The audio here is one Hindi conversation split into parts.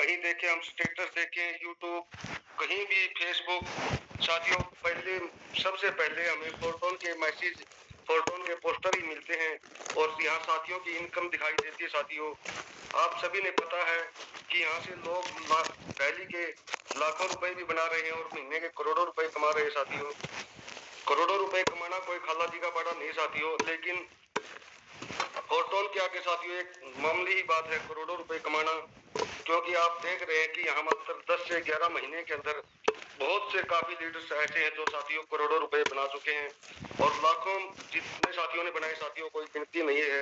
कहीं देखे, हम स्टेटस देखे यूट्यूब, कहीं भी फेसबुक, साथियों पहले सबसे पहले हमें फोरटोन के मैसेज, फोरटोन के पोस्टर ही मिलते हैं और यहाँ साथियों की इनकम दिखाई देती है। साथियों आप सभी ने पता है कि यहाँ से लोग डेली के लाखों रुपए भी बना रहे हैं और महीने के करोड़ों रुपए कमा रहे हैं। साथियों करोड़ों रुपए कमाना कोई खाला जी का बड़ा नहीं साथियों, लेकिन फोरटोन के आगे साथियों एक मामूली ही बात है करोड़ों रुपए कमाना। क्योंकि आप देख रहे हैं कि यहाँ मात्र 10 से 11 महीने के अंदर बहुत से काफी लीडर्स ऐसे हैं जो साथियों करोड़ों रुपए बना चुके हैं और लाखों जितने साथियों ने बनाए साथियों कोई गिनती नहीं है।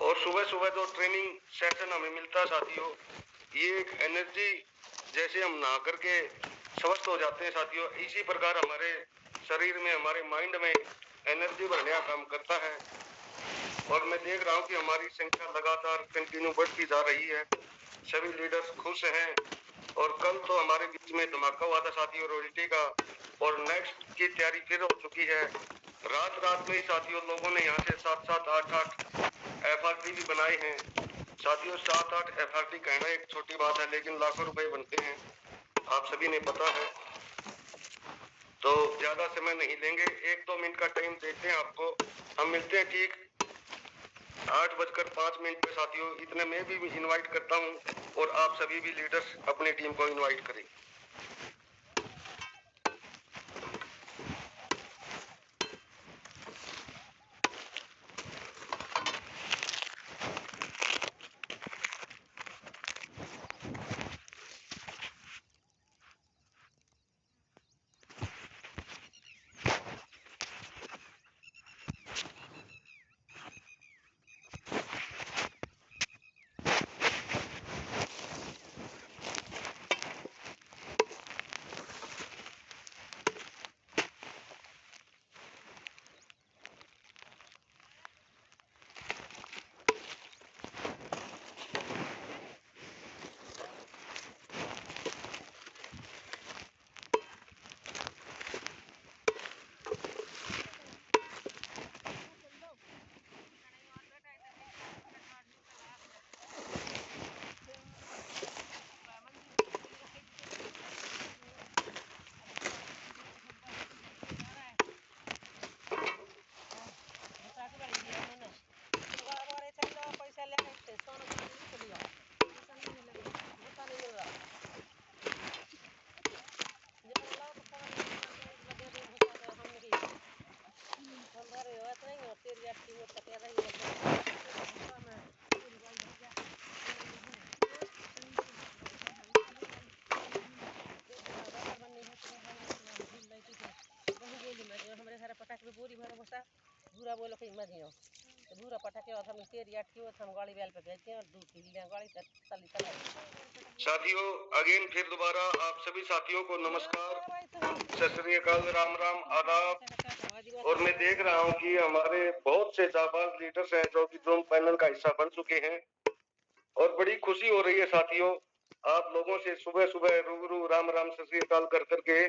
और सुबह सुबह जो ट्रेनिंग सेशन हमें मिलता है साथियों, ये एक एनर्जी, जैसे हम नहा करके स्वस्थ हो जाते हैं साथियों, इसी प्रकार हमारे शरीर में, हमारे माइंड में एनर्जी भरने का काम करता है। और मैं देख रहा हूँ कि हमारी संख्या लगातार कंटिन्यू बढ़ती जा रही है, सभी लीडर्स खुश हैं। और कल तो हमारे बीच में धमाका हुआ था साथियों रॉयल्टी का, और नेक्स्ट की तैयारी फिर हो चुकी है। रात रात में ही साथियों लोगों ने यहाँ से 7-7, 8-8 FRD भी बनाए हैं साथियों। 7-8 FRD कहना एक छोटी बात है, लेकिन लाखों रुपए बनते हैं, आप सभी ने पता है। तो ज्यादा समय नहीं लेंगे, 1-2 मिनट का टाइम देते हैं आपको। हम मिलते हैं ठीक 8:05 पे साथियों। इतने में भी इनवाइट करता हूं और आप सभी भी लीडर्स अपनी टीम को इनवाइट करें। धूरा बोलो कहीं मत दियो धूरा पटाके और हम तेरी अटकी और हम गाड़ी बैल पे भेजते हैं और दूध पी लिया गाड़ी तली तली। साथियों अगेन फिर दोबारा आप सभी साथियों को नमस्कार, सत श्री अकाल, राम राम, आदाब। और मैं देख रहा हूँ कि हमारे बहुत से जाबाज लीडर्स हैं जो कि ड्रोन पैनल का हिस्सा बन चुके हैं और बड़ी खुशी हो रही है साथियों आप लोगों से सुबह सुबह रूबरू राम राम सत श्री अकाल कर करके।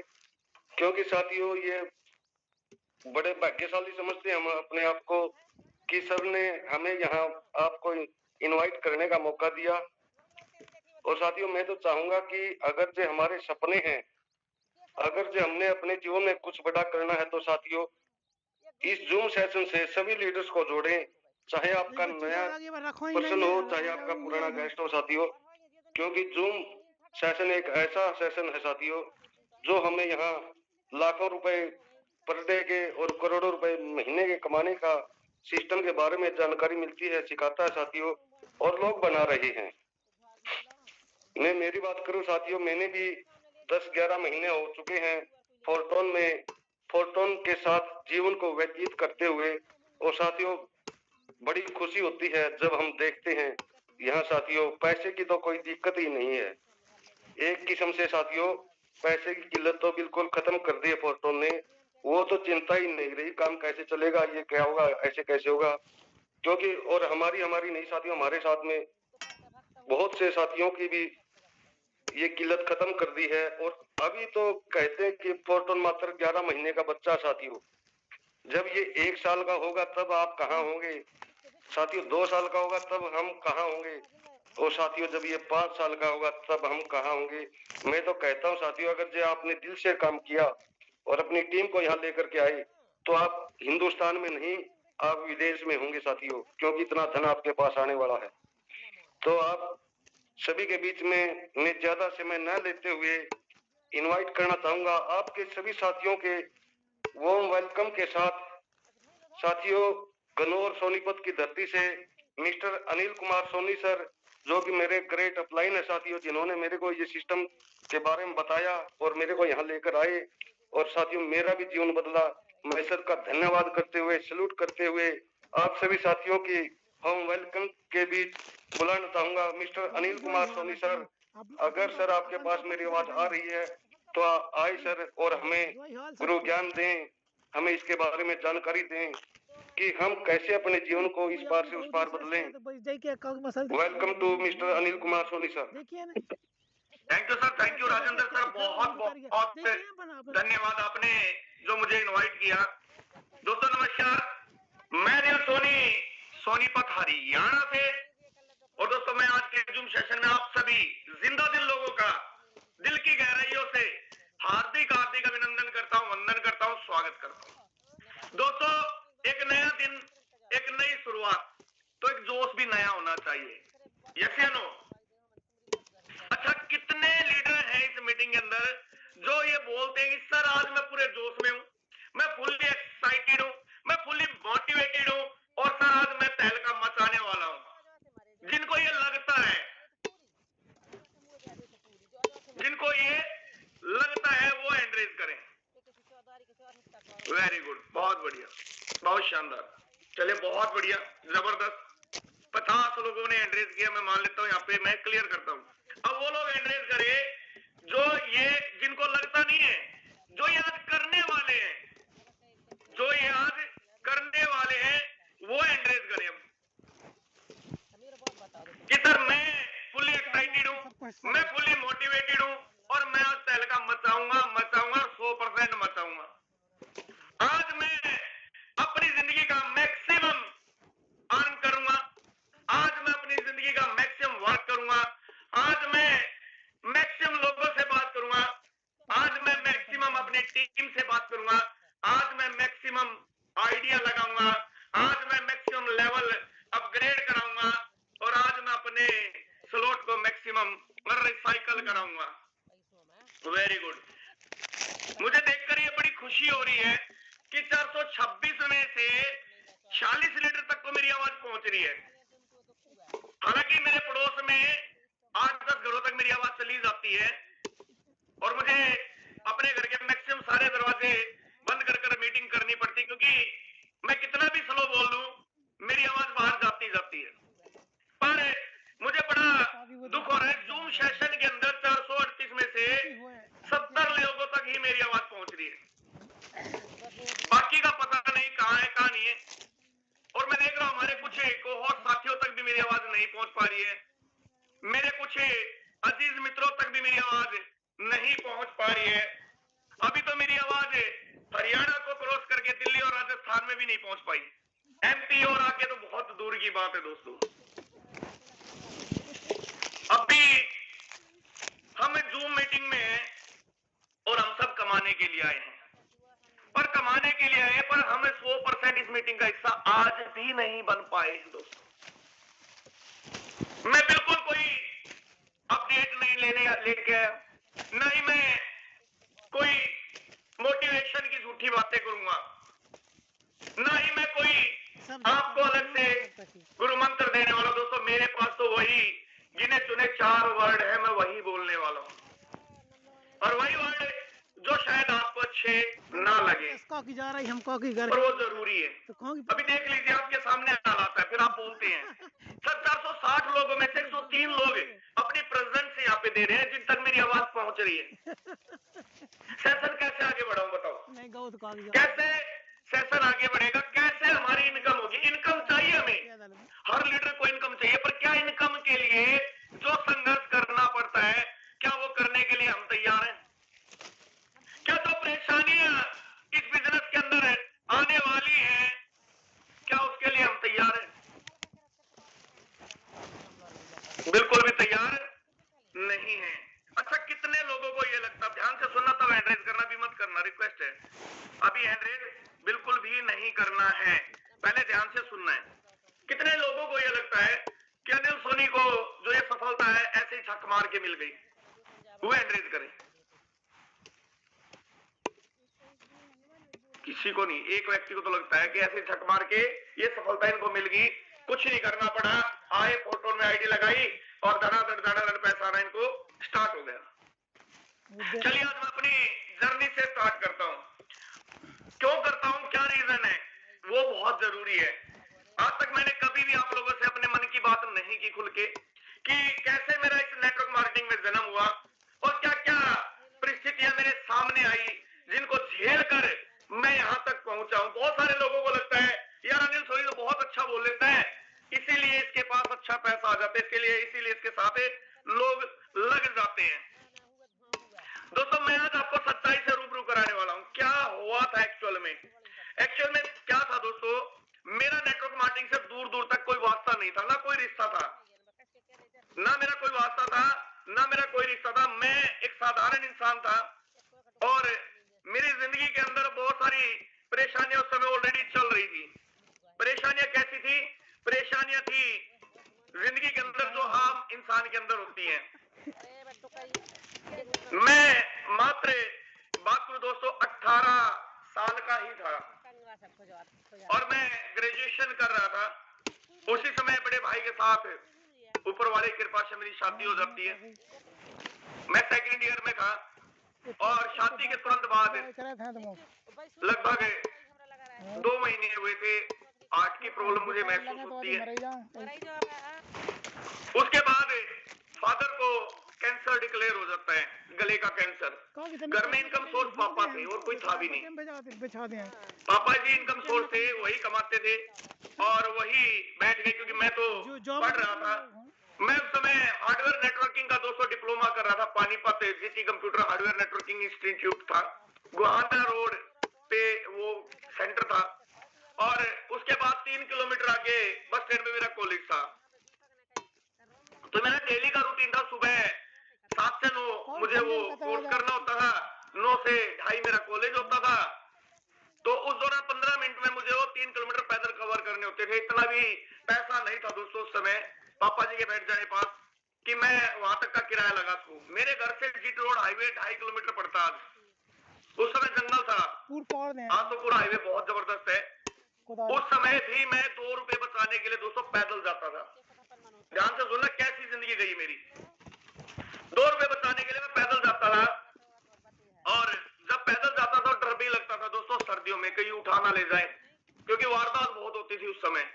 क्योंकि साथियों ये बड़े भाग्यशाली समझते हैं हम अपने आप को कि सर ने हमें यहाँ आपको इनवाइट करने का मौका दिया। और साथियों मैं तो चाहूंगा कि अगर जो हमारे सपने हैं, अगर जो हमने अपने जीवन में कुछ बड़ा करना है, तो साथियों इस जूम सेशन से सभी लीडर्स को जोड़ें, चाहे आपका नया पर्सन हो चाहे आपका पुराना गेस्ट हो साथियों। क्योंकि जूम सेशन एक ऐसा सेशन है साथियों जो हमें यहाँ लाखों रुपए पर डे के और करोड़ों रुपए महीने के कमाने का सिस्टम के बारे में जानकारी मिलती है, सिखाता है साथियों, और लोग बना रहे हैं। मैं मेरी बात करूं साथियों, मैंने भी 10-11 महीने हो चुके हैं फोरटोन में, फोरटोन के साथ जीवन को व्यतीत करते हुए। और साथियों बड़ी खुशी होती है जब हम देखते हैं यहाँ साथियों पैसे की तो कोई दिक्कत ही नहीं है। एक किस्म से साथियों पैसे की किल्लत तो बिल्कुल खत्म कर दी है फोरटोन ने। वो तो चिंता ही नहीं रही काम कैसे चलेगा, ये क्या होगा, ऐसे कैसे होगा। क्योंकि और हमारी नहीं साथियों, हमारे साथ में बहुत से साथियों की भी ये किल्लत खत्म कर दी है। और अभी तो कहते हैं कि फोरटोन मात्र 11 महीने का बच्चा साथियों, जब ये 1 साल का होगा तब आप कहाँ होंगे। साथियों 2 साल का होगा तब हम कहाँ होंगे, और साथियों जब ये 5 साल का होगा तब हम कहाँ होंगे। मैं तो कहता हूँ साथियों, अगर जो आपने दिल से काम किया और अपनी टीम को यहाँ लेकर के आए तो आप हिंदुस्तान में नहीं, आप विदेश में होंगे साथियों, क्योंकि इतना धन आपके पास आने वाला है। तो आप सभी के बीच में मैं ज्यादा समय न लेते हुए इनवाइट करना चाहूंगा आपके सभी साथियों के वार्म वेलकम के साथ। साथियों गन्नौर सोनीपत की धरती से मिस्टर अनिल कुमार सोनी सर, जो कि मेरे ग्रेट अपलाइन है साथियों, जिन्होंने मेरे को ये सिस्टम के बारे में बताया और मेरे को यहाँ लेकर आए, और साथियों मेरा भी जीवन बदला। मैं सर का धन्यवाद करते हुए, सैल्यूट करते हुए आप सभी साथियों की होम वेलकम के बीच बुलाना चाहूंगा मिस्टर अनिल कुमार सोनी सर। अगर सर आपके पास मेरी आवाज आ रही है तो आए सर और हमें गुरु ज्ञान दें, हमें इसके बारे में जानकारी दें कि हम कैसे अपने जीवन को इस पार से उस पार बदलें। Welcome to mister Anil Kumar Soni sir. Thank you sir, thank you Rajendra sir, बहुत बहुत धन्यवाद आपने जो मुझे इनवाइट किया। दोस्तों नमस्कार, मैं अनिल सोनी सोनीपत हरियाणा से, और दोस्तों मैं आज के जूम सेशन में आप सभी जिंदा दिल लोगों का दिल की गहराइयों से हार्दिक हार्दिक अभिनंदन करता हूं, वंदन करता हूं, स्वागत करता हूं। दोस्तों एक नया दिन, एक नई शुरुआत, तो एक जोश भी नया होना चाहिए, यस या नो? अच्छा, कितने लीडर हैं इस मीटिंग के अंदर जो ये बोलते हैं कि सर आज मैं पूरे जोश में हूं, मैं फुल्ली एक्साइटेड हूं, मैं फुल्ली मोटिवेटेड हूं, और सर आज मैं तहलका मचाने वाला हूं। जिनको ये लगता है, जिनको ये लगता है वो हैंड रेज करें। वेरी गुड, बहुत बढ़िया, बहुत शानदार, चलिए बहुत बढ़िया, जबरदस्त। 50 लोगों ने हैंड रेज किया, मैं मान लेता हूं, यहाँ पे मैं क्लियर करता हूं। अब वो लोग हैंड रेज करिए जो ये, जिनको लगता नहीं है, जो ये आज करने वाले हैं, जो ये आज करने वाले हैं, वो हैंड रेज करें कि सर मैं फुल्ली एक्साइटेड हूं, मैं फुल्ली मोटिवेटेड हूं, और मैं आज तहलका मचाऊंगा मचाऊंगा, 100% मचाऊंगा। आज मैं अपनी जिंदगी का मैक्सिमम अर्न करूंगा, आज मैं अपनी जिंदगी का मैक्सिमम वर्क करूंगा, आज मैं मैक्सिमम लोगों से बात करूंगा, आज मैं मैक्सिमम अपनी टीम से बात करूंगा, आज मैं मैक्सिमम आइडिया लगाऊंगा, आज मैं मैक्सिमम लेवल अपग्रेड कराऊंगा, और आज मैं अपने स्लॉट को मैक्सिमम रिसाइकल कराऊंगा। वेरी गुड, मुझे देखकर ये बड़ी खुशी हो रही है कि 426 में से 40 लीटर तक को मेरी आवाज पहुंच रही है। हालांकि मेरे पड़ोस में 8-10 घरों तक मेरी आवाज चली जाती है, और मुझे अपने घर के मैक्सिमम सारे दरवाजे बंद कर मीटिंग करनी पड़ती, क्योंकि मैं कितना भी स्लो बोल लूं मेरी आवाज बाहर जाती है। पर मुझे बड़ा दुख हो रहा है, जूम सेशन के अंदर 438 में से 70 लोगों तक ही मेरी आवाज पहुंच रही है, बाकी का पता नहीं कहां है कहां नहीं है। और मैं देख रहा हूं हमारे कुछ कोहोर्ट साथियों तक भी मेरी आवाज नहीं पहुंच पा रही है, मेरे कुछ अजीज मित्रों तक भी मेरी आवाज नहीं पहुंच पा रही है। अभी तो मेरी आवाज हरियाणा को क्रॉस करके दिल्ली और राजस्थान में भी नहीं पहुंच पाई, एमपी और आगे तो बहुत दूर की बात है दोस्तों। अभी हम जूम मीटिंग में हैं और हम सब कमाने के लिए आए हैं, पर कमाने के लिए आए, पर हमें 100% इस मीटिंग का हिस्सा आज भी नहीं बन पाए दोस्तों। मैं बिल्कुल कोई अपडेट नहीं लेके आया, न ही मैं कोई मोटिवेशन की झूठी बातें करूंगा, न ही मैं कोई आपको अलग से गुरु मंत्र देने वाला। दोस्तों मेरे पास तो वही गिने चुने 4 वर्ड है, मैं वही बोलने वाला हूं, और वही वर्ड जो शायद आपको अच्छे ना लगे, पर वो जरूरी है। अभी देख लीजिए आपके सामने हालात है, फिर आप बोलते हैं सर 460 लोगों में से 103 लोग अपनी प्रेजेंस यहाँ पे दे रहे हैं जिन तक मेरी आवाज पहुंच रही है। सेशन कैसे आगे बढ़ाऊं बताओ, कैसे सेशन आगे बढ़ेगा, कैसे हमारी इनकम होगी? इनकम चाहिए हमें, हर लीडर को इनकम चाहिए, पर क्या इनकम के लिए जो संघर्ष करना पड़ता है, क्या वो करने के लिए हम तैयार हैं? क्या जो परेशानियां इस बिजनेस के अंदर आने वाली हैं, क्या उसके लिए हम तैयार हैं? बिल्कुल भी तैयार नहीं है। अच्छा, कितने लोगों को ये लगता है, ध्यान से सुनना, तब हैंड रेज करना भी मत करना, रिक्वेस्ट है। अभी हैंड रेज बिल्कुल भी नहीं करना है, पहले ध्यान से सुनना है। कितने लोगों को ये लगता है कि अनिल सोनी को जो ये सफलता है ऐसे ही छक मार के मिल गई? वो हैंड रेज करें। किसी को नहीं, एक व्यक्ति को तो लगता है कि ऐसे छक मार के ये सफलता इनको मिल गई, कुछ नहीं करना पड़ा, आए फोटो में आईडी लगाई और धड़ाधड़ पैसा आना इनको स्टार्ट हो गया। चलिए आज मैं अपनी जर्नी से स्टार्ट करता हूं। क्यों करता हूं, क्या रीजन है, वो बहुत जरूरी है। आज तक मैंने कभी भी आप लोगों से अपने मन की बात नहीं की खुल के, कि कैसे मेरा इस नेटवर्क मार्केटिंग में जन्म हुआ और क्या क्या परिस्थितियां मेरे सामने आई जिनको झेल कर मैं यहां तक पहुंचा हूं। बहुत सारे लोगों को लगता है यार अनिल सोनी तो बहुत अच्छा बोल लेता है, इसीलिए इसके पास अच्छा पैसा आ जाता है, इसीलिए इसके साथ लोग लग जाते हैं। दोस्तों मैं आज आपको सच्चाई से रूबरू कराने वाला हूं, क्या हुआ था एक्चुअल में। क्या था दोस्तों, मेरा नेटवर्क मार्केटिंग से दूर दूर तक कोई वास्ता नहीं था, ना कोई रिश्ता था, ना मेरा कोई वास्ता था, ना मेरा कोई रिश्ता था। मैं एक साधारण इंसान था और मेरी जिंदगी के अंदर बहुत सारी परेशानियां उस समय ऑलरेडी चल रही थी। परेशानियां कैसी थी? परेशानियां थी जिंदगी के अंदर जो आम इंसान के अंदर होती हैं। मैं मात्र बात करूं दोस्तों 18 साल का ही था और मैं ग्रेजुएशन कर रहा था। उसी समय बड़े भाई के साथ ऊपर वाले की कृपा से मेरी शादी हो जाती है। मैं सेकंड ईयर में था और शादी के तुरंत बाद लगभग 2 महीने हुए थे, हार्ट की प्रॉब्लम मुझे महसूस होती है। उसके बाद फादर को कैंसर डिक्लेयर हो जाता है, गले का कैंसर। घर में इनकम सोर्स पापा थे और कोई था भी नहीं। पापा जी इनकम सोर्स थे, वही कमाते थे और वही बैठ गए, क्योंकि मैं तो पढ़ रहा था। मैं उस समय हार्डवेयर नेटवर्किंग का 200 डिप्लोमा कर रहा था, Panipat GT computer hardware networking institute था, गुहाना रोड पे वो सेंटर था। और उसके बाद 3 किलोमीटर आगे बस स्टैंड में मेरा कॉलेज था। तो मेरा डेली का रूटीन था, सुबह 7 से 9 मुझे वो कोर्स करना होता था, 9 से 2:30 मेरा कॉलेज होता था। तो उस दौरान 15 मिनट में मुझे वो 3 किलोमीटर पैदल कवर करने होते थे। इतना भी पैसा नहीं था दोस्तों उस समय पापा जी के बैठ जाने पास कि मैं वहां तक का किराया लगा सकूं। मेरे घर से जीटी रोड हाईवे 2.5 किलोमीटर पड़ता। उस समय जंगल था, आज तो पूरा हाईवे बहुत जबरदस्त है। उस समय भी मैं 2 रुपए बचाने के लिए दोस्तों पैदल जाता था। ध्यान से सुनना कैसी जिंदगी गई मेरी। 2 रुपए बचाने के लिए मैं पैदल जाता था और जब पैदल जाता था डर भी लगता था दोस्तों सर्दियों में कहीं उठा ना ले जाए, क्योंकि वारदात बहुत होती थी उस समय।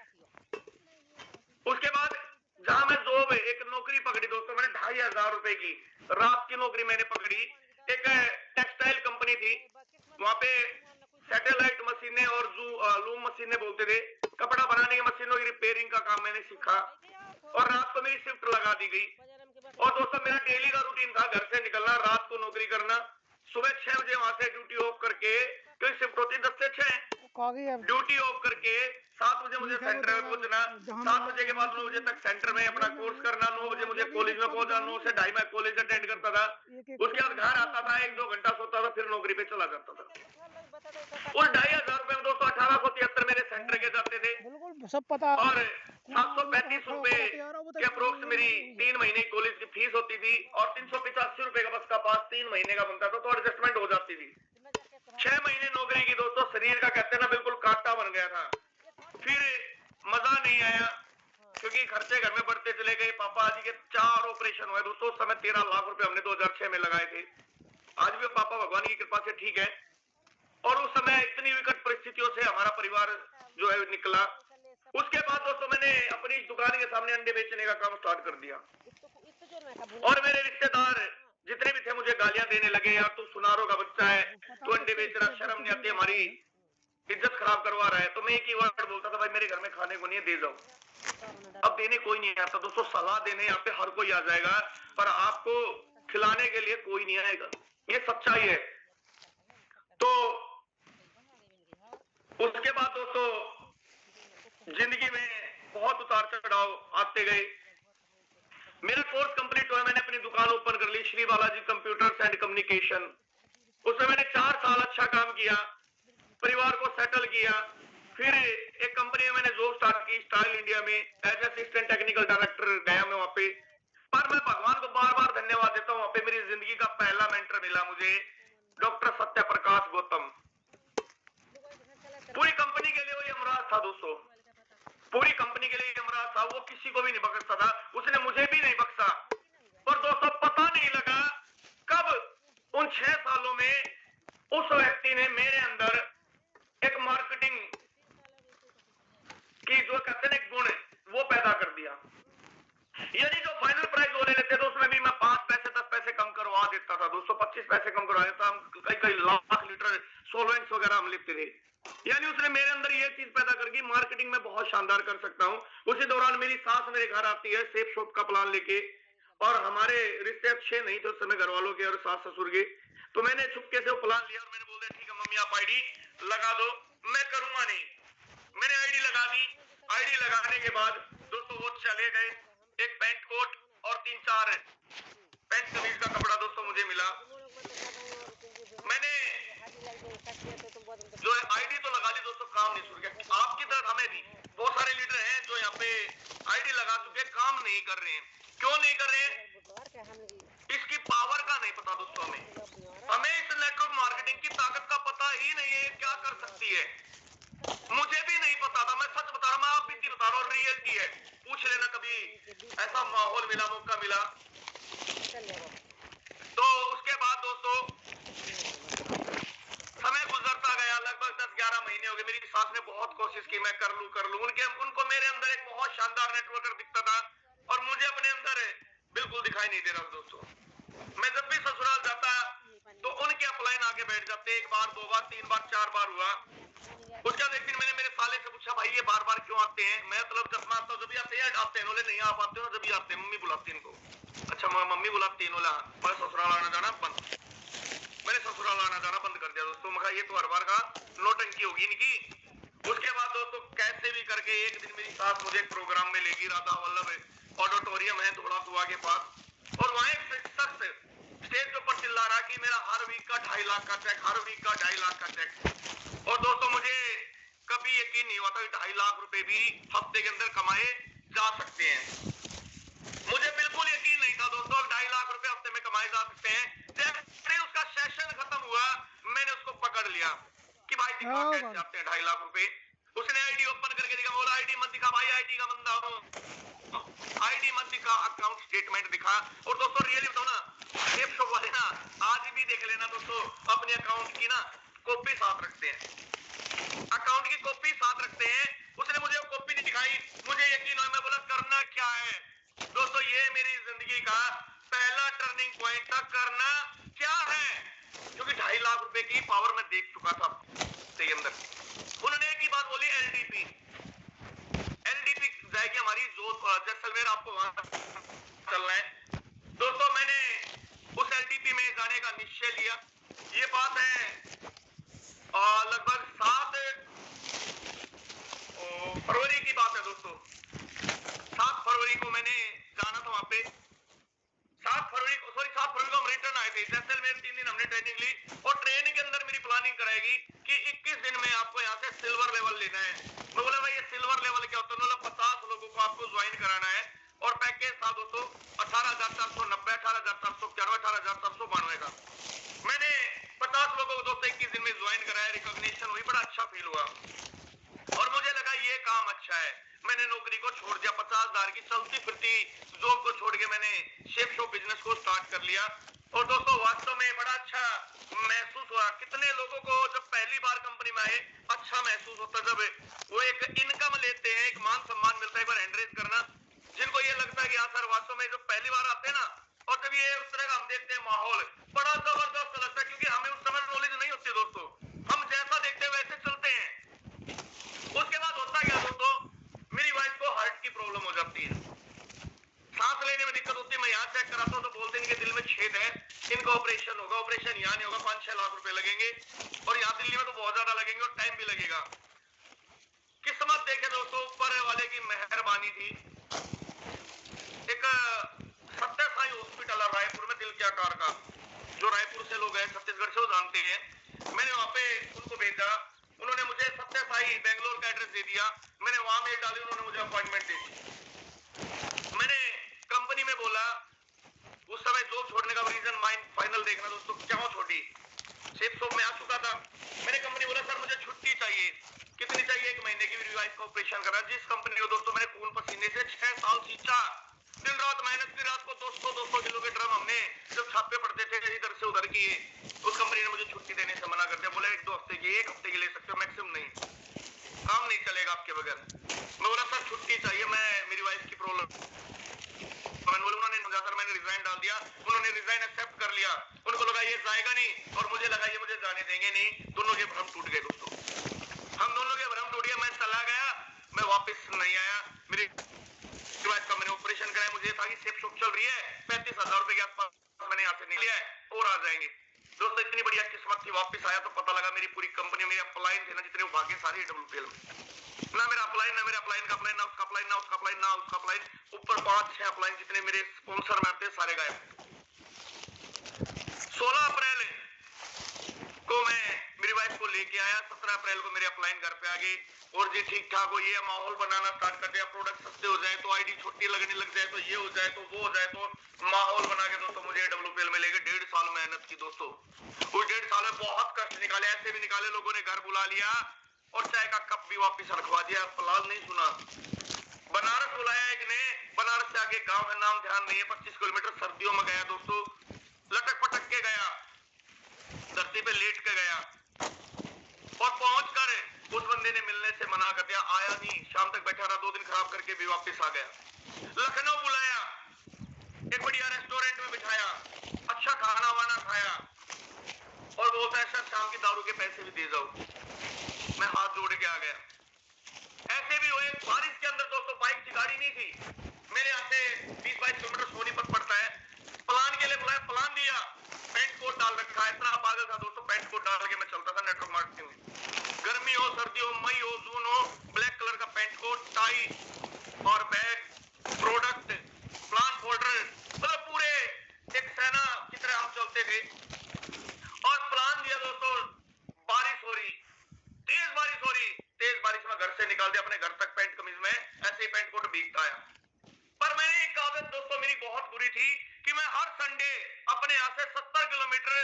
उसके बाद जहां मैं जॉब एक नौकरी पकड़ी दोस्तों, मैंने 2,500 रुपए की रात की नौकरी मैंने पकड़ी। एक टेक्सटाइल कंपनी थी, वहां पे सैटेलाइट मशीनें और लूम मशीनें बोलते थे, कपड़ा बनाने की मशीनों की रिपेयरिंग का काम मैंने सीखा और रात को मेरी शिफ्ट लगा दी गई। और दोस्तों मेरा डेली का रूटीन था घर से निकलना, रात को नौकरी करना, सुबह 6 बजे वहां से ड्यूटी ऑफ करके, क्योंकि शिफ्ट होती 10 से 6, ड्यूटी ऑफ करके 7 बजे मुझे सेंटर में पहुंचना, 7 बजे के बाद 9 बजे तक सेंटर में अपना कोर्स करना, 9 बजे मुझे कॉलेज में पहुंचना, 9 से 2:30 मैं कॉलेज अटेंड करता था। उसके बाद घर आता था, 1-2 घंटा सोता था, फिर नौकरी पे चला जाता था। उस 2,500 रुपए में दोस्तों 1873 मेरे सेंटर के जाते थे सब पता। और 735 रुपए के अप्रोक्स मेरी 3 महीने कॉलेज की फीस होती थी और 385 रुपए का बस का पास 3 महीने का बनता था, तो एडजस्टमेंट हो जाती थी। 6 महीने नौकरी की दोस्तों, शरीर का कहते हैं ना बिल्कुल कांटा बन गया था। फिर मजा नहीं आया क्योंकि खर्चे घर में बढ़ते चले गए। पापा जी के 4 ऑपरेशन हुए दोस्तों, उस समय 13 लाख रुपए हमने 2006 में लगाए थे। आज भी पापा भगवान की कृपा से ठीक है। और उस समय इतनी विकट परिस्थितियों से हमारा परिवार जो है निकला। उसके बाद दोस्तों मैंने अपनी दुकान के सामने अंडे बेचने का काम स्टार्ट कर दिया और मेरे रिश्तेदार जितने भी थे मुझे गालियां देने लगे, यार तू सुनारों का बच्चा है, तू अंडे बेच रहा, शर्म नहीं आती, हमारी इज्जत खराब करवा रहा है। तो मैं एक ही वर्ड बोलता था, भाई मेरे घर में खाने को नहीं है, दे जाओ। अब देने कोई नहीं आता दोस्तों, सलाह देने यहाँ पे हर कोई आ जाएगा, पर आपको खिलाने के लिए कोई नहीं आएगा, ये सच्चाई है। तो उसके बाद दोस्तों जिंदगी में बहुत उतार चढ़ाव आते गए। Shri Balaji computers and communication. उसमें मैंने 4 साल अच्छा काम किया, परिवार को सेटल किया। फिर एक कंपनी में मैंने जॉब स्टार्ट की स्टाइल इंडिया में, एज असिस्टेंट टेक्निकल डायरेक्टर गया मैं वहां पे। पर मैं भगवान को बार बार धन्यवाद देता हूँ, वहां पे मेरी जिंदगी का पहला मेंटर मिला मुझे, डॉक्टर सत्य प्रकाश गौतम। पूरी कंपनी के लिए वो यमराज था दोस्तों, पूरी कंपनी के लिए यमराज था। वो किसी को भी नहीं बख्शता था, उसने मुझे भी नहीं बख्शा। और दोस्तों पता नहीं लगा कब उन 6 सालों में उस व्यक्ति ने मेरे अंदर एक मार्केटिंग की जो कहते हैं गुण वो पैदा कर दिया। यानी जो फाइनल प्राइस वो ले लेते तो उसमें भी मैं 5 पैसे 10 पैसे कम करवा देता था दोस्तों, 25 पैसे कम करवा देता। हम कई लाख लीटर सोलवेंट्स वगैरह हम लिखते थे। यानी उसने मेरे अंदर ये चीज पैदा कर दी, मार्केटिंग में बहुत शानदार कर सकता हूँ। उसी दौरान मेरी सास मेरे घर आती है सेफ शॉप का प्लान लेके, और हमारे रिश्ते अच्छे नहीं थे उस समय घर वालों के और सास ससुर के। तो मैंने छुपके से वो प्लान लिया और मैंने बोल दिया ठीक है मम्मी आप आईडी लगा दो, मैं करूंगा नहीं। मैंने आईडी लगा दी। आईडी लगाने के बाद दोस्तों वो चले गए। एक पैंट कोट और 3-4 पैंट कमीज का कपड़ा दोस्तों मुझे मिला। मैंने जो है आईडी तो लगा ली दोस्तों, काम नहीं शुरू किया। आपकी तरह हमें भी बहुत सारे लीडर हैं जो यहाँ पे आईडी लगा चुके, काम नहीं कर रहे हैं। क्यों नहीं कर रहे हैं? इसकी पावर का नहीं पता दोस्तों। हमें इस नेटवर्क मार्केटिंग की ताकत का पता ही नहीं है क्या कर सकती है। मुझे भी नहीं पता था, मैं सच बता रहा हूँ, मैं आप बीती बता रहा हूँ, रियलिटी है। पूछ लेना कभी ऐसा माहौल मिला, मौका मिला। तो उसके बाद दोस्तों समय गुजरता गया, लगभग 10-11 महीने हो गए। मेरी सास ने बहुत कोशिश की मैं कर लूं। उनको मेरे अंदर एक बहुत शानदार नेटवर्कर दिखता था और मुझे अपने अंदर बिल्कुल दिखाई नहीं दे रहा दोस्तों। मैं जब भी ससुराल जाता तो उनके अपलाइन आके बैठ जाते। 1 बार 2 बार 3 बार 4 बार हुआ। उसके बाद एक दिन मैंने मेरे साले से पूछा भाई ये बार बार क्यों आते हैं? मैं मतलब चश्मा आता हूँ जब भी आते हैं, आते हैं बोले नहीं आप आते हो जब भी आते हैं, मम्मी बुलाती है इनको। अच्छा मम्मी बुलाती है, मैं ससुराल आना जाना बंद। मैंने ससुराल आना जाना बंद कर दिया दोस्तों। मैं ये तो हर बार का नौटंकी होगी इनकी। उसके बाद दोस्तों कैसे भी करके एक दिन मेरी सास मुझे एक प्रोग्राम में लेगी, राधा वल्लभ ऑडिटोरियम है धोला कुआ के पास, और वहां एक शख्स स्टेज के ऊपर चिल्ला रहा कि मेरा हर वीक का 2.5 लाख का चेक, हर वीक का 2.5 लाख का चेक। और दोस्तों मुझे कभी यकीन नहीं हुआ था 2.5 लाख रुपए भी हफ्ते के अंदर कमाए जा सकते हैं। मुझे बिल्कुल यकीन नहीं था दोस्तों 2.5 लाख रुपए हफ्ते में कमाए जा सकते हैं। जैसे उसका सेशन खत्म हुआ मैंने उसको पकड़ लिया कि भाई दिखा कैसे आते हैं 2.5 लाख रुपए। उसने आईडी ओपन करके दिखा, बोला आईडी मत दिखा भाई, आईडी का बंदा हूँ, आईडी मत दिखा, अकाउंट स्टेटमेंट दिखा। और दोस्तों रियली बताओ ना, सेफ शॉप वाले ना आज भी देख लेना दोस्तों, अपने अकाउंट की ना कॉपी साथ रखते हैं, अकाउंट की कॉपी साथ रखते हैं। उसने मुझे कॉपी नहीं दिखाई, मुझे यकीन हुआ। मैं बोला करना क्या है दोस्तों, ये मेरी जिंदगी का पहला टर्निंग पॉइंट था। करना क्या है, क्योंकि 2.5 लाख रुपए की पावर मैं देख चुका था के अंदर। उन्होंने एक ही बात बोली, एलडीपी जाएगी हमारी जैसलमेर, आपको वहां चलना है। दोस्तों मैंने उस एलडीपी में जाने का निश्चय लिया। ये बात है लगभग 7 फरवरी की बात है दोस्तों। 7 फरवरी को मैंने जाना था वहां पे। 7 फरवरी को हम रिटर्न आए थे जैसलमेर। 3 दिन हमने ट्रेनिंग ली और ट्रेनिंग के अंदर मेरी प्लानिंग कराएगी कि 21 दिन में आपको यहाँ से सिल्वर लेवल लेना है। मैं बोला भाई ये सिल्वर लेवल क्या होता है? 50 लोगों को आपको ज्वाइन कराना है और पैकेज था दोस्तों 18,490, 18,491, 18,492 का। मैंने 50 लोगों को दोस्तों 21 दिन में ज्वाइन कराया, रिकॉग्निशन हुई, बड़ा अच्छा फील हुआ और मुझे लगा ये काम अच्छा है। मैंने नौकरी को छोड़ दिया, 50,000 की चलती फिरती जॉब को छोड़ के मैंने शेप शॉप बिजनेस को स्टार्ट कर लिया। और दोस्तों वास्तव में बड़ा अच्छा महसूस हुआ। कितने लोगों को जब पहली बार कंपनी में आए अच्छा महसूस होता, जब वो एक इनकम लेते हैं, एक मान सम्मान मिलता है। एक बार हैंडरेज करना जिनको ये लगता है कि हाँ सर वास्तव में जो पहली बार आते हैं ना, और जब ये उस तरह का हम देखते हैं माहौल बड़ा जबरदस्त लगता है, क्योंकि हमें उस समय नॉलेज नहीं होती दोस्तों, हम जैसा देखते हैं वैसे चलते हैं। उसके बाद होता क्या दोस्तों, मेरी वाइफ को हार्ट की प्रॉब्लम हो जाती है, सांस लेने में दिक्कत होती है। मैं यहाँ चेक कराता हूँ तो बोलते हैं कि दिल में छेद है, इनका ऑपरेशन होगा। ऑपरेशन यहाँ नहीं होगा, 5-6 लाख रुपए लगेंगे और यहाँ दिल्ली में तो बहुत ज्यादा लगेंगे और टाइम भी लगेगा। किस्मत देखे दोस्तों, ऊपर वाले की मेहरबानी थी। एक सत्य साई हॉस्पिटल है रायपुर में, दिल के आकार छत्तीसगढ़ से, वो जानते हैं। मैंने वहां पे उनको भेजा, उन्होंने मुझे सत्य साई बेंगलोर का एड्रेस दे दिया, मैंने वहां मेल डाली, उन्होंने मुझे अपॉइंटमेंट दे दी। मैंने कंपनी में बोला, उस समय जॉब छोड़ने का रीजन फाइनल देखना दोस्तों, क्यों छोड़ी, सेफ शॉप में आ चुका था। मैंने कंपनी बोला सर मुझे छुट्टी चाहिए, कितनी चाहिए, 1 महीने की रिवाइज का ऑपरेशन करा। जिस कंपनी को दोस्तों मैंने खून पसीने से 6 साल सींचा, दिन रात मेहनत की, रात को 200 किलो के ड्रम हमने जब छापे पड़ते थे इधर से उधर किए, उस कंपनी ने मुझे छुट्टी देने से मना कर दिया। बोले 1-2 हफ्ते की, 1 हफ्ते की ले सकते हो, मैक्सिमम नहीं, काम नहीं चलेगा आपके बगैर। मैं बोला सर छुट्टी चाहिए, मैं मेरी वाइफ की प्रॉब्लम। उन्होंने सर मैंने रिजाइन डाल दिया, उन्होंने रिजाइन एक्सेप्ट कर लिया। उनको लगा ये जाएगा नहीं और मुझे लगा ये मुझे जाने देंगे नहीं, दोनों के भ्रम टूट गए दोस्तों, हम दोनों के भ्रम टूट गया। मैं चला गया, मैं वापस नहीं आया। मेरी वाइफ का मैंने ऑपरेशन कराया, मुझे था कि सेफ शॉप चल रही है, 35,000 रुपए के आसपास मैंने यहाँ से नहीं लिया है और आ जाएंगे दोस्तों। इतनी बढ़िया किस्मत थी, वापस आया तो पता लगा मेरी पूरी कंपनी, मेरे अपलाइन थे ना जितने, वो भागे सारे डब्ल्यूपीएल में, ना मेरा अपलाइन, ना मेरे अपलाइन का अपलाइन, ना उसका अपलाइन, ना उसका अपलाइन, ना उसका अपलाइन, ऊपर 5-6 अपलाइन जितने मेरे स्पॉन्सर में आते सारे गायब। 16 अप्रैल को मैं मेरी वाइफ को लेके आया, 17 अप्रैल को मेरे अपलाइन घर पे आ गए और जी ठीक ठाक हो, ये माहौल बनाना स्टार्ट कर दिया, प्रोडक्ट सस्ते हो जाए तो आईडी छोटी लगने लग जाए, तो ये हो जाए तो वो हो जाए, तो माहौल बना के दोस्तों मुझे डब्ल्यूपीएल में लेके 1.5 साल मेहनत की दोस्तों। उस 1.5 साल में बहुत कष्ट निकाले, ऐसे भी निकाले, लोगों ने घर बुला लिया और चाय का कप भी वापिस रखवा दिया। फिलहाल नहीं सुना, बनारस बुलाया एक ने, बनारस से आगे गांव है, नाम ध्यान नहीं है, 25 किलोमीटर सर्दियों में गया दोस्तों, लटक पटक के गया, धरती पे लेट के गया और पहुंचकर उस बंदे ने मिलने से मना कर दिया, आया नहीं, शाम तक बैठा रहा, 2 दिन खराब करके भी वापस आ गया। लखनऊ बुलाया, एक बढ़िया रेस्टोरेंट में बिठाया, अच्छा खाना वाना खाया और बोलता है सर शाम की दारू के पैसे भी दे जाओ। मैं हाथ जोड़ के आ गया। ऐसे भी हुए बारिश के अंदर दोस्तों, बाइक की गाड़ी नहीं थी, मेरे यहाँ से 20-22 किलोमीटर सोनीपत पड़ता है, प्लान के लिए बुलाया, प्लान दिया, पेंट कोट डाल रखा है, इतना पागल था दोस्तों, पेंट कोट डाल के मैं चलता था नेटवर्क मार्केटिंग में, गर्मी हो सर्दी हो, मई हो जून हो, ब्लैक कलर का पेंट कोट, टाई और बैग, प्रोडक्ट, प्लान फोल्डर, मतलब पूरे एक सेना की तरह हम चलते थे। और प्लान दिया दोस्तों, बारिश हो रही, तेज बारिश हो रही, तेज बारिश में घर से निकाल दिया, अपने घर तक पेंट कमीज में ऐसे ही पेंट कोट भीगता आया। पर मैंने एक आदत दोस्तों मेरी बहुत बुरी थी कि मैं हर संडे अपने यहाँ से 70 किलोमीटर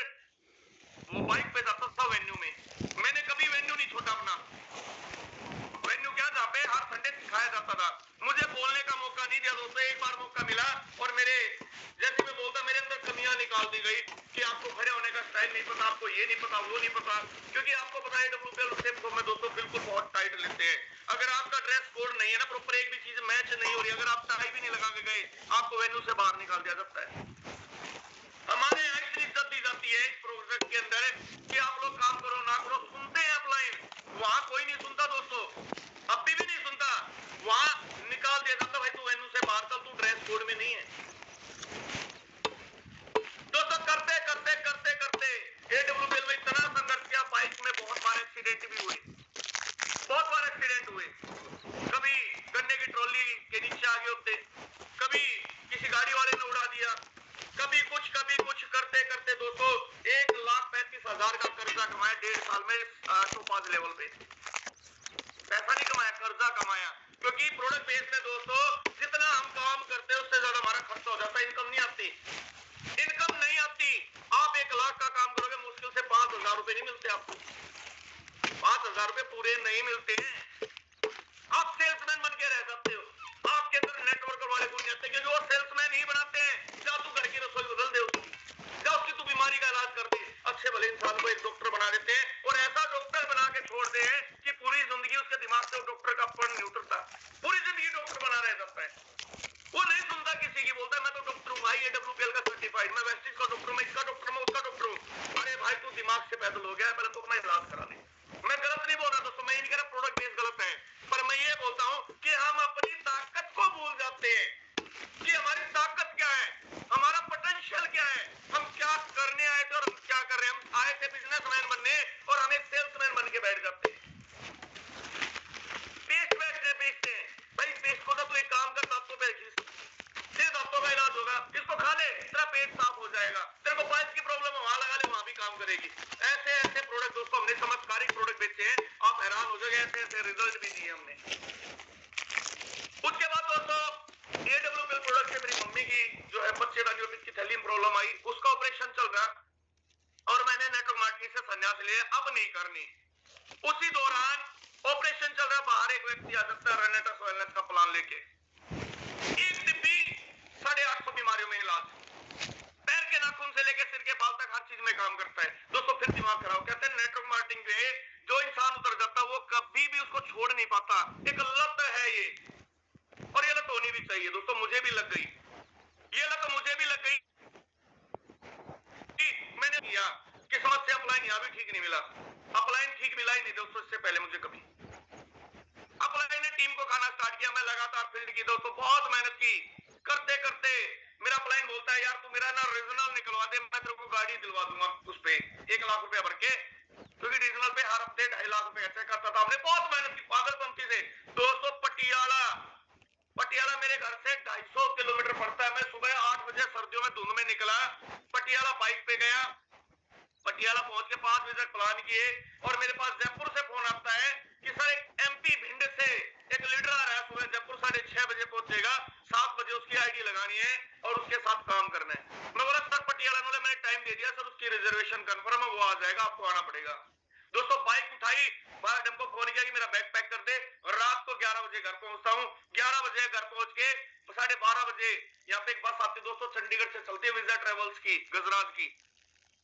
वो बाइक पे जाता था वेन्यू में। मैंने कभी वेन्यू नहीं छोड़ा अपना, वेन्यू क्या जहाँ पे हर संडे सिखाया जाता था। मुझे बोलने का मौका नहीं दिया दोस्तों, एक बार मौका मिला और मेरे जैसे मैं बोलता मेरे अंदर कमियां निकाल दी गई कि आपको खड़े होने का स्टाइल नहीं पता, आपको ये नहीं पता, वो नहीं पता, क्योंकि आपको पता है डब्ल्यूपीएल सेफ को में दोस्तों बिल्कुल बहुत टाइट लेते हैं। अगर आपका ड्रेस कोड नहीं है ना प्रॉपर, एक भी चीज मैच नहीं हो रही, अगर आप टाई भी नहीं लगा के गए, आपको वेन्यू से बाहर निकाल दिया जाता है। हमारे यहाँ इतनी इज्जत दी जाती है इस प्रोजेक्ट के अंदर कि आप लोग काम करो ना करो, सुनते हैं अपलाइन, वहां कोई नहीं सुनता दोस्तों, अभी भी नहीं सुनता, वहां निकाल दिया जाता, भाई तू वेन्यू से बाहर चल, तू ड्रेस कोड में नहीं है। दोस्तों करते करते करते करते एडब्ल्यूपीएल में इतना संघर्ष किया, बाइक में बहुत बार एक्सीडेंट भी हुए, बहुत बार एक्सीडेंट हुए, कभी गन्ने की ट्रॉली के नीचे आगे होते, कभी किसी गाड़ी वाले ने उड़ा दिया, कभी कुछ करते करते दोस्तों 1,35,000 का कर्जा कमाया 1.5 साल में, टोपाज लेवल पे पैसा नहीं कमाया, कर्जा कमाया, क्योंकि प्रोडक्ट बेस में दोस्तों जितना हम काम करते हैं उससे ज्यादा हमारा खर्चा हो जाता है, इनकम नहीं आती, इनकम नहीं आती। आप 1 लाख का काम करोगे, मुश्किल से 5,000 रुपए नहीं मिलते आपको, 5,000 रुपए पूरे नहीं मिलते हैं, आप सेल्समैन बन के रह सकते हो, आपके अंदर नेटवर्कर वाले गुण नहीं आते, क्योंकि वो सेल्समैन ही बनाते हैं। जा तू घर की रसोई बदल दे उसकी, जा उसकी तू बीमारी का इलाज कर दे, अच्छे भले इंसान को एक डॉक्टर बना देते हैं और ऐसा डॉक्टर बना के छोड़ते हैं कि पूरी जिंदगी उसके दिमाग से डॉक्टर का पढ़ नहीं उतरता, पूरी जिंदगी डॉक्टर बना रह जाता है, वो नहीं सुनता किसी की, बोलता है मैं तो डॉक्टर हूँ भाई, एडब्ल्यूपीएल का सर्टिफाइड, मैं वेस्टिज का डॉक्टर हूँ, मैं इसका डॉक्टर हूँ, उसका डॉक्टर हूँ। अरे भाई तू दिमाग से पैदल हो गया है, पहले तो अपना इलाज करा ले। मैं गलत नहीं बोल रहा दोस्तों, मैं ये नहीं कह रहा प्रोडक्ट बेस गलत है, पर मैं ये बोलता हूँ कि हम अपनी ताकत को भूल जाते हैं कि हमारी ताकत क्या है, हमारा पोटेंशियल क्या है, हम क्या करने आए थे और हम क्या कर रहे हैं। हम आए थे बिजनेसमैन बनने और हम एक सेल्समैन बन के बैठ जाते हैं, पेस्ट बेचते हैं। भाई पेस्ट को तो एक काम कर, दांतों पे तेरे दांतों का इलाज होगा, इसको खा ले, तेरा पेट साफ हो जाएगा, तेरे को पाइल्स की प्रॉब्लम है वहां लगा ले, वहां भी काम करेगा। चलेगी। ऐसे ऐसे प्रोडक्ट दोस्तों हमने चमत्कारिक प्रोडक्ट बेचे हैं, आप हैरान हो जाओगे, ऐसे ऐसे रिजल्ट भी दिए हमने। उसके बाद दोस्तों AWL प्रोडक्ट से मेरी मम्मी की जो है बच्चे वाली की थैली में प्रॉब्लम आई, उसका ऑपरेशन चल रहा और मैंने नेटवर्क मार्केटिंग से संन्यास लिया, अब नहीं करनी। उसी दौरान ऑपरेशन चल रहा, बाहर एक व्यक्ति आ जाता है रेनेटस वेलनेस का प्लान लेके, एक डिब्बी 850 बीमारियों में इलाज, पैर के नाखून से लेके सिर के बाल तक हर चीज में काम करता है। दोस्तों फिर दिमाग खराब, कहते हैं नेटवर्क मार्केटिंग पे जो इंसान उतर जाता है वो कभी भी उसको छोड़ नहीं पाता, एक लत है ये, और ये लत होनी भी चाहिए। दोस्तों मुझे भी लग गई ये लत, मुझे भी लग गई। मैंने किया किस्मत से अपलाइन यहाँ भी ठीक नहीं मिला, अपलाइन ठीक मिला ही नहीं दोस्तों इससे पहले मुझे कभी। अपलाइन ने टीम को खाना स्टार्ट किया, मैं लगातार फील्ड की दोस्तों बहुत मेहनत की, करते करते मेरा अपलाइन बोलता है यार तू मेरा ना रीजनल निकलवा दे, मैं तेरे को गाड़ी दिलवा दूंगा उस पे 1 लाख रुपया भर के, क्योंकि रीजनल पे हर हफ्ते 2.5 लाख रुपए ऐसे करता था। हमने बहुत मेहनत की पागलपंती से दोस्तों। पटियाला मेरे घर से 250 किलोमीटर पड़ता है। मैं सुबह 8 बजे सर्दियों में धुंध में निकला, पटियाला बाइक पे गया, पटियाला पहुंच के 5 बजे तक प्लान किए, और मेरे पास जयपुर से फोन आता है कि सर एक MP भिंड से एक लीडर आ रहा है, सुबह जयपुर 6:30 बजे पहुंचेगा, 7 बजे उसकी ID लगानी है और उसके साथ काम करना है। मैं बोला सर पटियाला, मैंने टाइम दे दिया सर, उसकी रिजर्वेशन कंफर्म है, वो आ जाएगा, आपको आना पड़ेगा। दोस्तों बाइक उठाई, मैडम को फोन किया कि मेरा बैग पैक कर दे, रात को 11 बजे घर पहुंचता हूँ। 11 बजे घर पहुंच के 12:30 बजे यहाँ पे एक बस आती है दोस्तों, चंडीगढ़ से चलती है, विजय ट्रेवल्स की, गजराज की,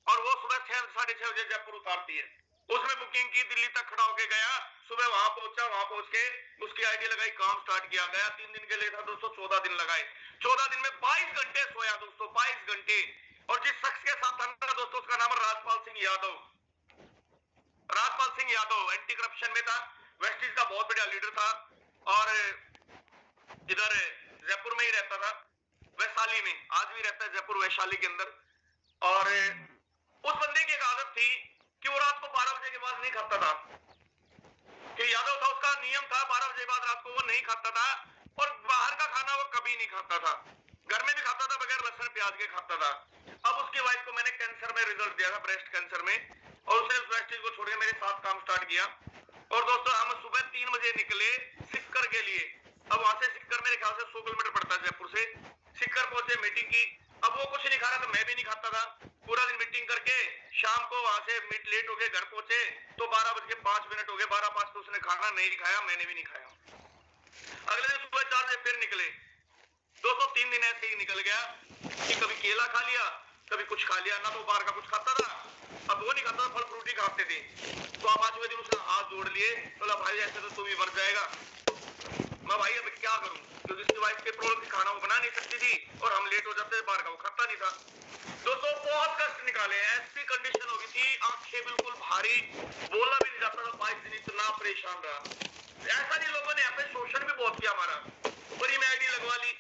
और वो सुबह 6-6:30 बजे जयपुर उतारती है। उसमें बुकिंग की, दिल्ली तक खड़ा होके गया, सुबह वहां पहुंचा, वहां पहुंच के उसकी ID लगाई, काम स्टार्ट किया, गया 3 दिन के लिए था दोस्तों, 14 दिन लगाए। 14 दिन में 22 घंटे सोया दोस्तों, 22 घंटे। और जिस शख्स के साथ था दोस्तों उसका नाम है राजपाल सिंह यादव। राजपाल सिंह यादव एंटी करप्शन में था, वेस्टिज का बहुत बढ़िया लीडर था, और इधर जयपुर में ही रहता था, वैशाली में, आज भी रहता है जयपुर वैशाली के अंदर। और उस बंदे की एक आदत थी कि वो रात को 12 बजे के बाद नहीं खाता था, कि यादव था, उसका नियम था 12 बजे के बाद रात को वो नहीं खाता था, और बाहर का खाना वो कभी नहीं खाता था, घर में भी खाता था, बगैर लहसुन प्याज के खाता था। अब उसकी वाइफ को मैंने कैंसर में रिजल्ट दिया था, ब्रेस्ट कैंसर में, और उसने उस वेस्टेज को छोड़ के मेरे साथ काम स्टार्ट किया। और दोस्तों हम सुबह 3 बजे निकले सिक्कर के लिए। अब वहां से सिक्कर मेरे ख्याल से 100 किलोमीटर पड़ता है जयपुर से। सिक्कर पहुंचे, मीटिंग की, अब वो कुछ नहीं खा रहा था, मैं भी नहीं खाता था, पूरा दिन मीटिंग करके शाम को वहां से लेट हो गए, घर पहुंचे तो 12:05 हो गए, 12:05 तो उसने खाना नहीं खाया, मैंने भी नहीं खाया। अगले दिन सुबह 4 बजे फिर निकले दोस्तों, 3 दिन ऐसे ही निकल गया कि कभी केला खा लिया, कभी कुछ खा लिया, ना तो बाहर का कुछ खाता था, अब वो नहीं खाता था, फल फ्रूट ही खाते थे। तो 5वें दिन उसने हाथ जोड़ लिए, बोला भाई ऐसे तो तू भी मर जाएगा। मैं भाई अब क्या करूं, क्योंकि उसकी वाइफ के प्रोग्राम खाना वो बना नहीं सकती थी, और हम लेट हो जाते, बाहर का वो खाता नहीं था। दोस्तों बहुत कष्ट निकाले, ऐसी कंडीशन हो गई थी, आंखें बिल्कुल भारी, बोला भी नहीं जाता था, 22 दिन इतना परेशान रहा। ऐसा नहीं, लोगों ने यहाँ पे शोषण भी बहुत किया हमारा, ऊपर ही में ID लगवा ली,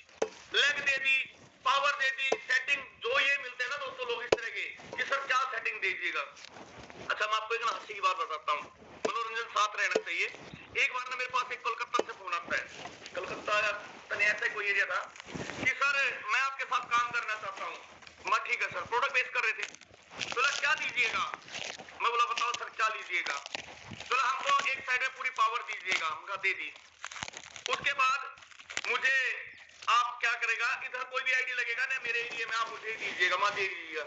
लेग दे दी, पावर दे दी, सेटिंग जो ये मिलते हैं ना दोस्तों लोग इस तरह के कि सर क्या सेटिंग दीजिएगा। अच्छा मैं आपको एक ना हंसी की बात बताता हूँ, मनोरंजन साथ रहना चाहिए। एक बार ना मेरे पास एक कोलकाता से फोन आता है, कलकत्ता ऐसा कोई एरिया था, कि सर मैं आपके साथ काम करना चाहता हूँ। मैं ठीक है सर, प्रोडक्ट बेच कर रहे थे, बोला क्या दीजिएगा, मैं बोला बताओ सर क्या लीजिएगा, बोला हमको एक साइड में पूरी पावर दीजिएगा, हमका दे दी। उसके बाद मुझे आप क्या करेगा, इधर कोई भी ID लगेगा ना मेरे एरिया में, आप मुझे दीजिएगा, मैं दे दीजिएगा।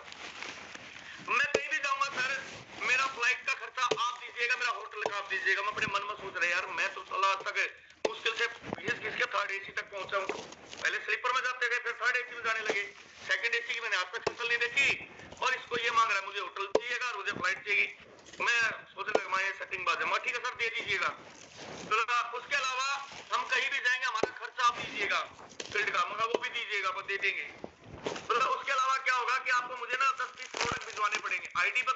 मैं कहीं भी जाऊंगा सर, मेरा फ्लाइट का खर्चा आप दीजिएगा, मेरा होटल का आप दीजिएगा। मैं अपने मन में सोच रहे यार, मैं तो साला तक मुश्किल से किसके 3rd AC तक पहुंचा हूं। पहले स्लीपर में जाते गए, फिर 3rd AC में जाने लगे, 2nd AC की मैंने आज तक फसल नहीं देखी, और इसको ये मांग रहा है मुझे होटल चाहिएगा और मुझे फ्लाइट चाहिए। मैं सोचने लगा मैं ये सेटिंग बात है, मैं ठीक है सर दे दीजिएगा। तो उसके अलावा हम कहीं भी जाएंगे हमारा खर्चा आप दीजिएगा फील्ड का, मगर वो भी दीजिएगा, वो दे देंगे। तो उसके अलावा क्या होगा कि आपको मुझे ना 10-20 प्रोडक्ट भिजवाने पड़ेंगे, ID पर